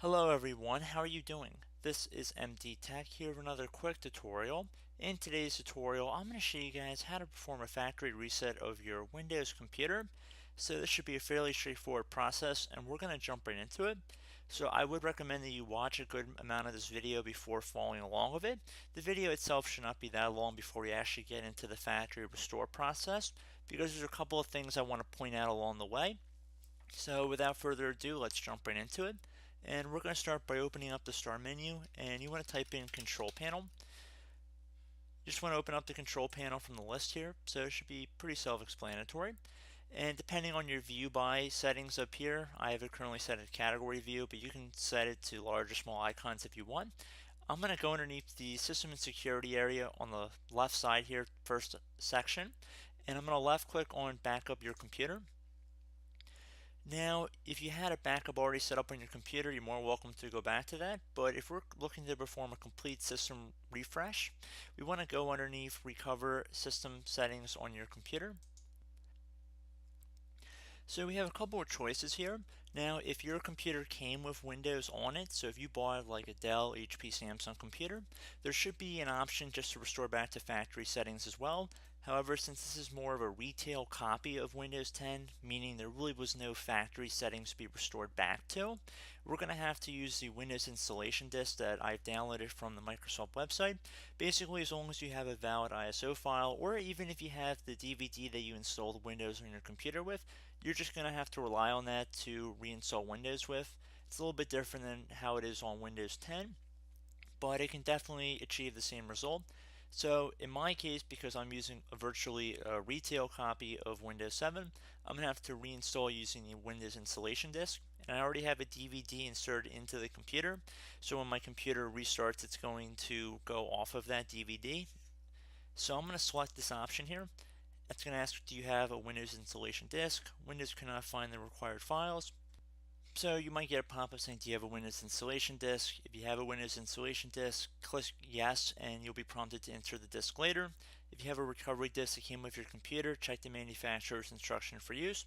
Hello everyone, how are you doing? This is MD Tech here with another quick tutorial. In today's tutorial, I'm going to show you guys how to perform a factory reset of your Windows computer. So this should be a fairly straightforward process and we're going to jump right into it. So I would recommend that you watch a good amount of this video before following along with it. The video itself should not be that long before we actually get into the factory restore process because there's a couple of things I want to point out along the way. So without further ado, let's jump right into it. And we're going to start by opening up the start menu, and you want to type in control panel. You just want to open up the control panel from the list here, so it should be pretty self-explanatory. And depending on your view by settings up here, I have it currently set at category view, but you can set it to large or small icons if you want. I'm going to go underneath the system and security area on the left side here, first section, and I'm going to left click on backup your computer. Now, if you had a backup already set up on your computer, you're more welcome to go back to that. But if we're looking to perform a complete system refresh, we want to go underneath Recover System Settings on your computer. So we have a couple of choices here. Now, if your computer came with Windows on it, so if you bought like a Dell, HP, Samsung computer, there should be an option just to restore back to factory settings as well. However, since this is more of a retail copy of Windows 10, meaning there really was no factory settings to be restored back to, we're going to have to use the Windows installation disk that I've downloaded from the Microsoft website. Basically, as long as you have a valid ISO file, or even if you have the DVD that you installed Windows on your computer with, you're just going to have to rely on that to reinstall Windows with. It's a little bit different than how it is on Windows 10, but it can definitely achieve the same result. So in my case, because I'm using virtually a retail copy of Windows 7, I'm going to have to reinstall using the Windows installation disk. And I already have a DVD inserted into the computer, so when my computer restarts, it's going to go off of that DVD. So I'm going to select this option here. It's going to ask, do you have a Windows installation disk? Windows cannot find the required files. So you might get a pop-up saying, do you have a Windows installation disk? If you have a Windows installation disk, click yes, and you'll be prompted to enter the disk later. If you have a recovery disk that came with your computer, check the manufacturer's instruction for use.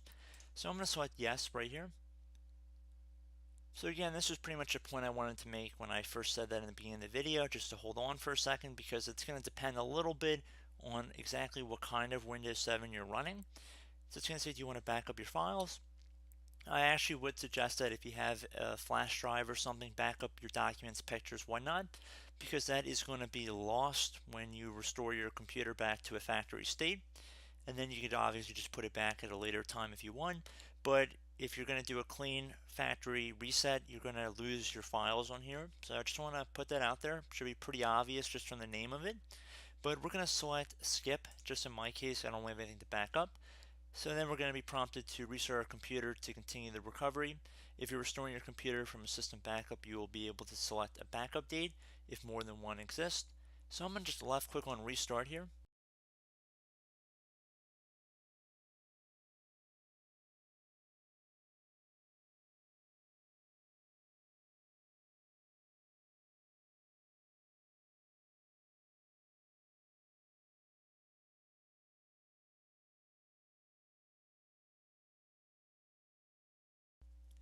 So I'm going to select yes right here. So again, this was pretty much a point I wanted to make when I first said that in the beginning of the video, just to hold on for a second, because it's going to depend a little bit on exactly what kind of Windows 7 you're running. So it's going to say, do you want to back up your files? I actually would suggest that if you have a flash drive or something, back up your documents, pictures, whatnot, because that is going to be lost when you restore your computer back to a factory state. And then you could obviously just put it back at a later time if you want. But if you're going to do a clean factory reset, you're going to lose your files on here. So I just want to put that out there. It should be pretty obvious just from the name of it. But we're going to select skip. Just in my case, I don't have anything to back up. So then we're going to be prompted to restart our computer to continue the recovery. If you're restoring your computer from a system backup, you will be able to select a backup date if more than one exists. So I'm going to just left click on restart here.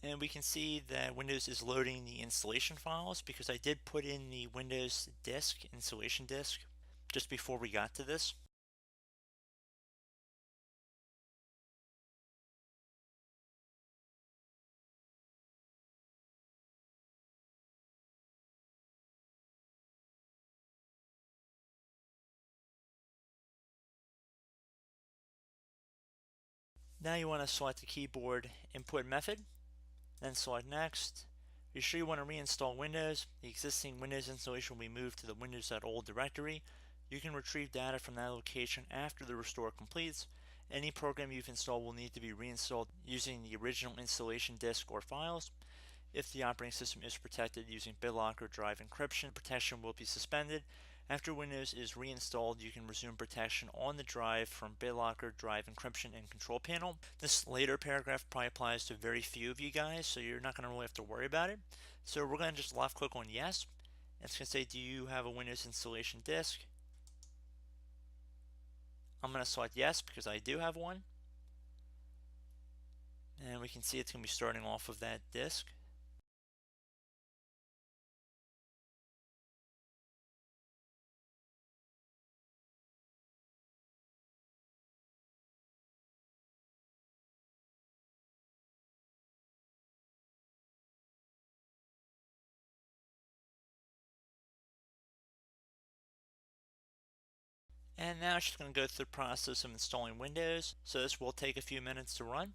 And we can see that Windows is loading the installation files because I did put in the Windows disk, installation disk, just before we got to this. Now you want to select the keyboard input method, then select next. Be sure you want to reinstall Windows. The existing Windows installation will be moved to the Windows.old directory. You can retrieve data from that location after the restore completes. Any program you've installed will need to be reinstalled using the original installation disk or files. If the operating system is protected using BitLocker drive encryption, protection will be suspended. After Windows is reinstalled, you can resume protection on the drive from BitLocker drive encryption and control panel. This later paragraph probably applies to very few of you guys, so you're not going to really have to worry about it. So we're going to just left click on yes. It's going to say, do you have a Windows installation disk? I'm going to select yes because I do have one. And we can see it's going to be starting off of that disk. And now it's just going to go through the process of installing Windows, so this will take a few minutes to run.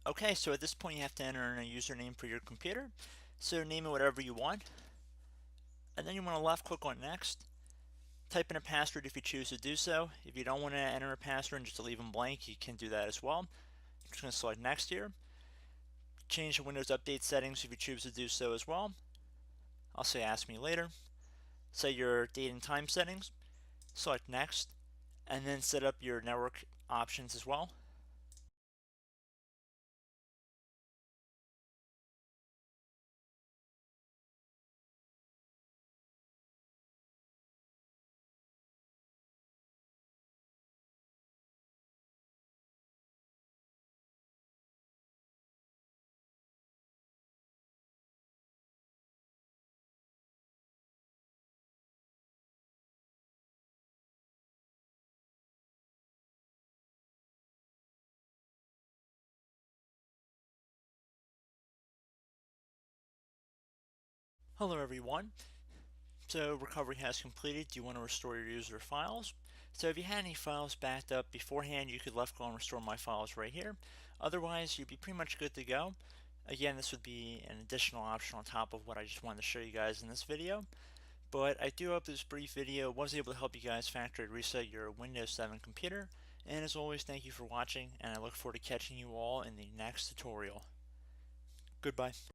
Okay, so at this point you have to enter in a username for your computer. So name it whatever you want, and then you want to left click on next. Type in a password if you choose to do so. If you don't want to enter a password and just leave them blank, you can do that as well. I'm just going to select next here. Change the Windows Update settings if you choose to do so as well. I'll say ask me later. Set your date and time settings. Select next, and then set up your network options as well. Hello everyone. So recovery has completed. Do you want to restore your user files? So if you had any files backed up beforehand, you could left click on restore my files right here. Otherwise, you'd be pretty much good to go. Again, this would be an additional option on top of what I just wanted to show you guys in this video. But I do hope this brief video was able to help you guys factory reset your Windows 7 computer. And as always, thank you for watching, and I look forward to catching you all in the next tutorial. Goodbye.